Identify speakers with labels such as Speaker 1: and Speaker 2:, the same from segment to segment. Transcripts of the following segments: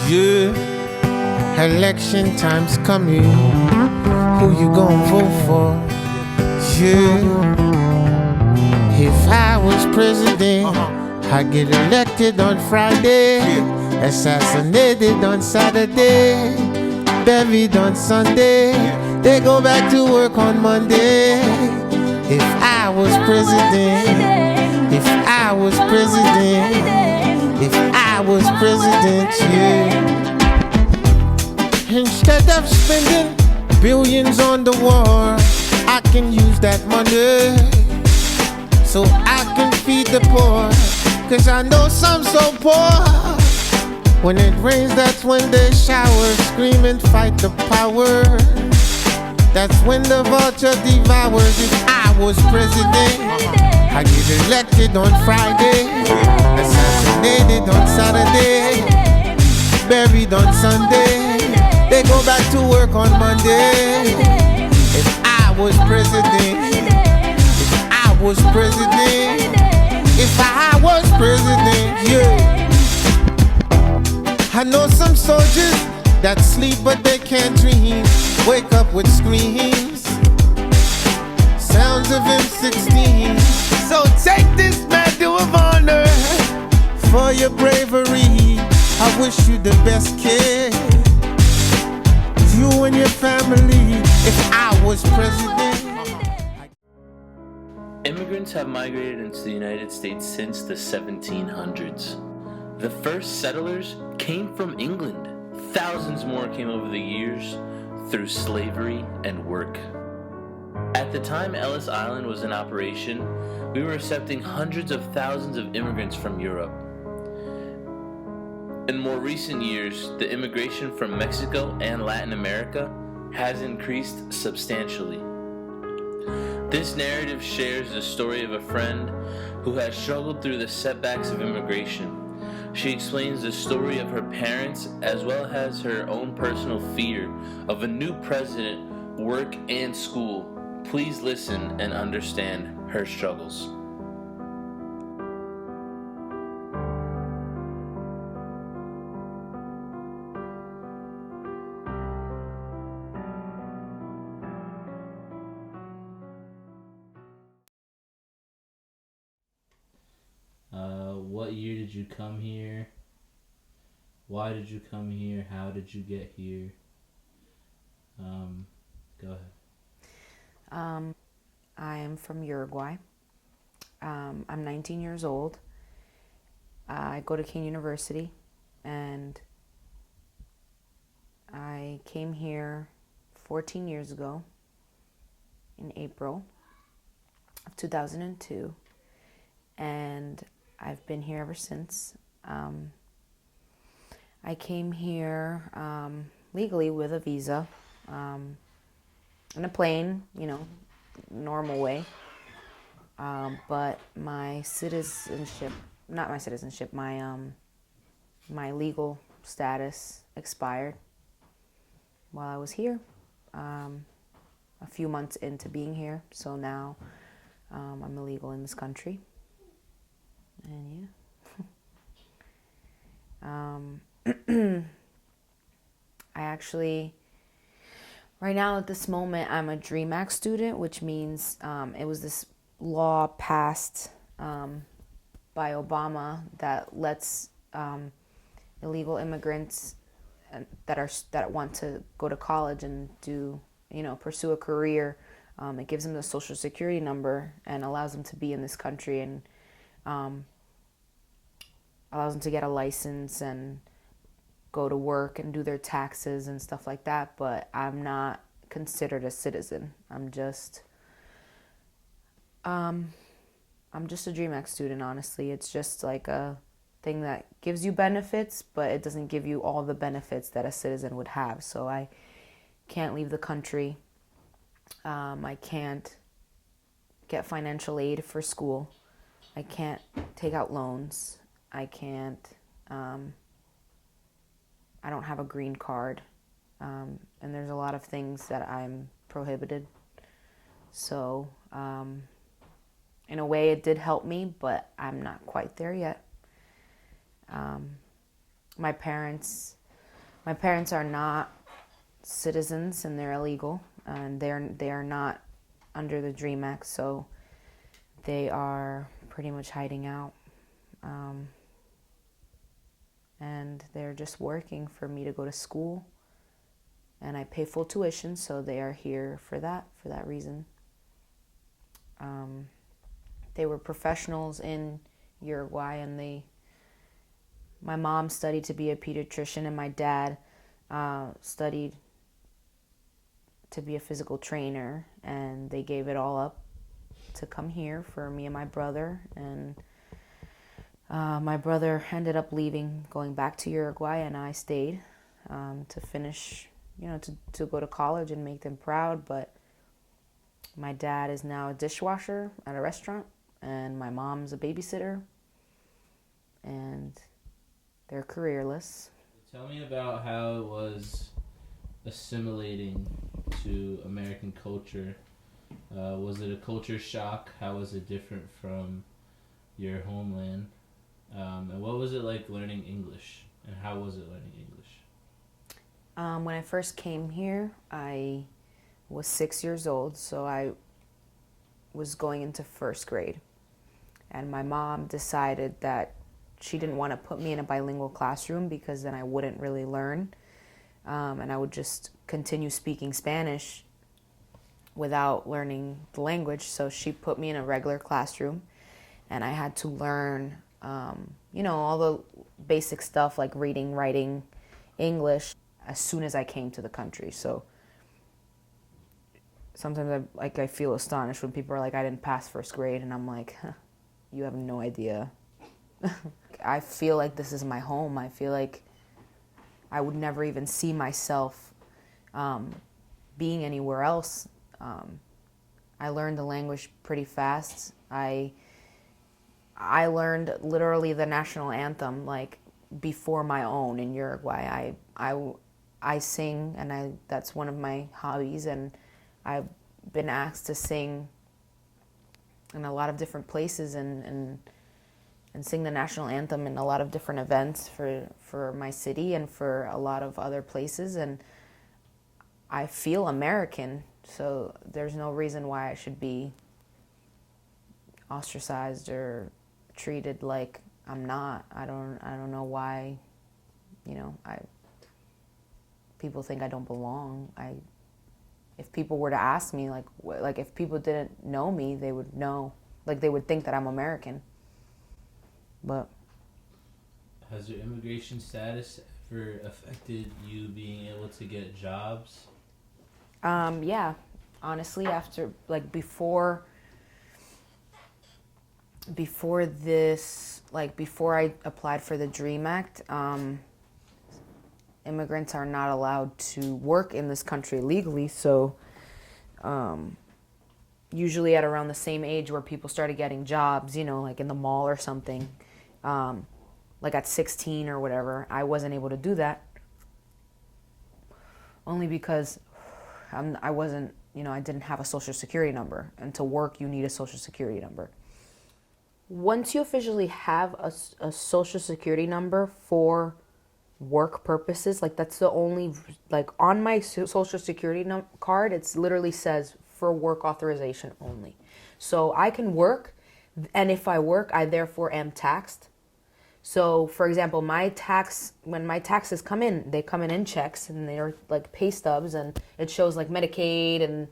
Speaker 1: Yeah, election time's coming. Who you gonna vote for? Yeah, if I was president, I'd get elected on Friday, assassinated on Saturday, buried on Sunday. They go back to work on Monday. If I was president, if I was president, if I was president, yeah. Instead of spending billions on the war, I can use that money so I can feed the poor. Cause I know some so poor. When it rains, that's when they shower, scream and fight the power. That's when the vulture devours. If I was president, I get elected on Friday, assassinated on Saturday, buried on Sunday. They go back to work on Monday. If I was president, if I was president, if I was president, yeah. I know some soldiers that sleep but they can't dream, wake up with screams, sounds of M16. So take this medal of honor for your bravery. I wish you the best, kid, you and your family. If I was president.
Speaker 2: Immigrants have migrated into the United States since the 1700s. The first settlers came from England. Thousands more came over the years through slavery and work. At the time Ellis Island was in operation, we were accepting hundreds of thousands of immigrants from Europe. In more recent years, the immigration from Mexico and Latin America has increased substantially. This narrative shares the story of a friend who has struggled through the setbacks of immigration. She explains the story of her parents as well as her own personal fear of a new president, work, and school. Please listen and understand her struggles.
Speaker 3: What year did you come here? Why did you come here? How did you get here? Go ahead.
Speaker 4: I am from Uruguay. I'm 19 years old. I go to King University, and I came here 14 years ago in April of 2002, and I've been here ever since. I came here legally with a visa, in a plane, normal way. But my citizenship, not my citizenship, my legal status expired while I was here, a few months into being here. So now I'm illegal in this country. And yeah. I actually, right now at this moment, I'm a DREAM Act student, which means it was this law passed by Obama that lets illegal immigrants that want to go to college and do, pursue a career. It gives them the social security number and allows them to be in this country, and allows them to get a license and go to work and do their taxes and stuff like that. But I'm not considered a citizen. I'm just a DREAM Act student, honestly. It's just like a thing that gives you benefits, but it doesn't give you all the benefits that a citizen would have. So I can't leave the country. I can't get financial aid for school. I can't take out loans. I can't, I don't have a green card. And there's a lot of things that I'm prohibited. So, in a way it did help me, but I'm not quite there yet. My parents My parents are not citizens and they're illegal, and they are not under the Dream Act, so they are pretty much hiding out. And they're just working for me to go to school, and I pay full tuition, so they are here for that reason. They were professionals in Uruguay, and my mom studied to be a pediatrician, and my dad studied to be a physical trainer, and they gave it all up to come here for me and my brother. And my brother ended up leaving, going back to Uruguay, and I stayed to finish, to go to college and make them proud. But my dad is now a dishwasher at a restaurant, and my mom's a babysitter, and they're careerless.
Speaker 3: Tell me about how it was assimilating to American culture. Was it a culture shock? How was it different from your homeland? And what was it like learning English? And how was it learning English?
Speaker 4: When I first came here, I was 6 years old, so I was going into first grade. And my mom decided that she didn't want to put me in a bilingual classroom because then I wouldn't really learn. And I would just continue speaking Spanish without learning the language. So she put me in a regular classroom, and I had to learn, all the basic stuff like reading, writing, English as soon as I came to the country. So sometimes I feel astonished when people are like, I didn't pass first grade, and I'm like, you have no idea. I feel like this is my home. I feel like I would never even see myself being anywhere else. I learned the language pretty fast. I learned literally the national anthem like before my own in Uruguay. I sing, and that's one of my hobbies, and I've been asked to sing in a lot of different places and sing the national anthem in a lot of different events for my city and for a lot of other places, and I feel American, so there's no reason why I should be ostracized or treated like I'm not. I don't know why, people think I don't belong. If people were to ask me, like if people didn't know me, they would know, like they would think that I'm American. But
Speaker 3: has your immigration status ever affected you being able to get jobs?
Speaker 4: Yeah, honestly, after before I applied for the Dream Act, immigrants are not allowed to work in this country legally. So usually at around the same age where people started getting jobs, like in the mall or something, like at 16 or whatever, I wasn't able to do that. Only because I wasn't, I didn't have a social security number. And to work, you need a social security number. Once you officially have a social security number for work purposes, that's the only, on my social security card, it literally says for work authorization only. So I can work, and if I work, I therefore am taxed. So, for example, when my taxes come in, they come in checks, and they're like pay stubs, and it shows like Medicaid and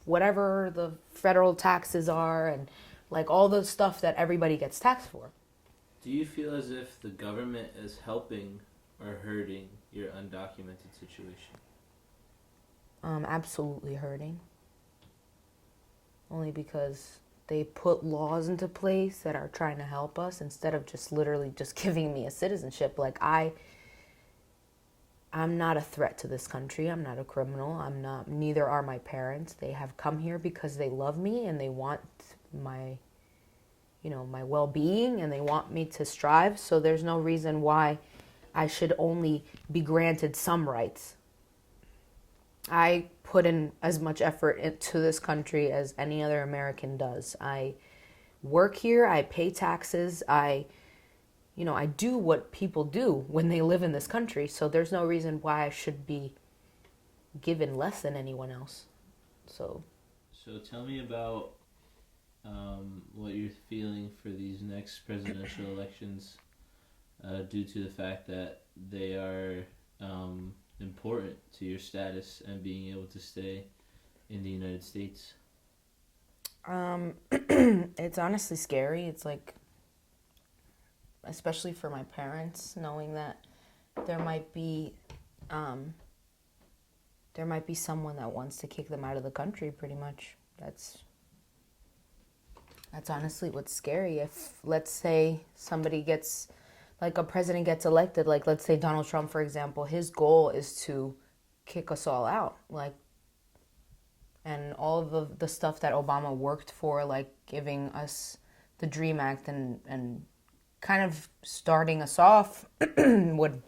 Speaker 4: whatever the federal taxes are, and like all the stuff that everybody gets taxed for.
Speaker 3: Do you feel as if the government is helping or hurting your undocumented situation?
Speaker 4: Absolutely hurting. Only because they put laws into place that are trying to help us instead of just literally just giving me a citizenship. I'm not a threat to this country. I'm not a criminal. Neither are my parents. They have come here because they love me and they want my well-being, and they want me to strive. So there's no reason why I should only be granted some rights. I put in as much effort into this country as any other American does. I work here, I pay taxes, I I do what people do when they live in this country. So there's no reason why I should be given less than anyone else. So
Speaker 3: tell me about what you're feeling for these next presidential elections, due to the fact that they are important to your status and being able to stay in the United States.
Speaker 4: It's honestly scary. It's like, especially for my parents, knowing that there might be someone that wants to kick them out of the country, pretty much. That's honestly what's scary. If, let's say, a president gets elected, like let's say Donald Trump, for example, his goal is to kick us all out. And all of the stuff that Obama worked for, like giving us the DREAM Act and kind of starting us off would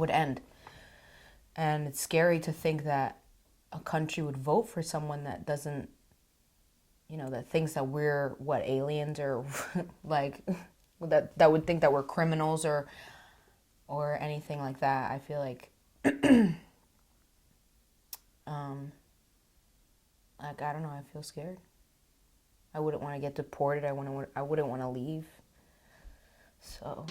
Speaker 4: end. And it's scary to think that a country would vote for someone that doesn't, that thinks that we're aliens, or like that would think that we're criminals or anything like that. I feel like I don't know, I feel scared. I wouldn't want to get deported. I wouldn't want to leave. So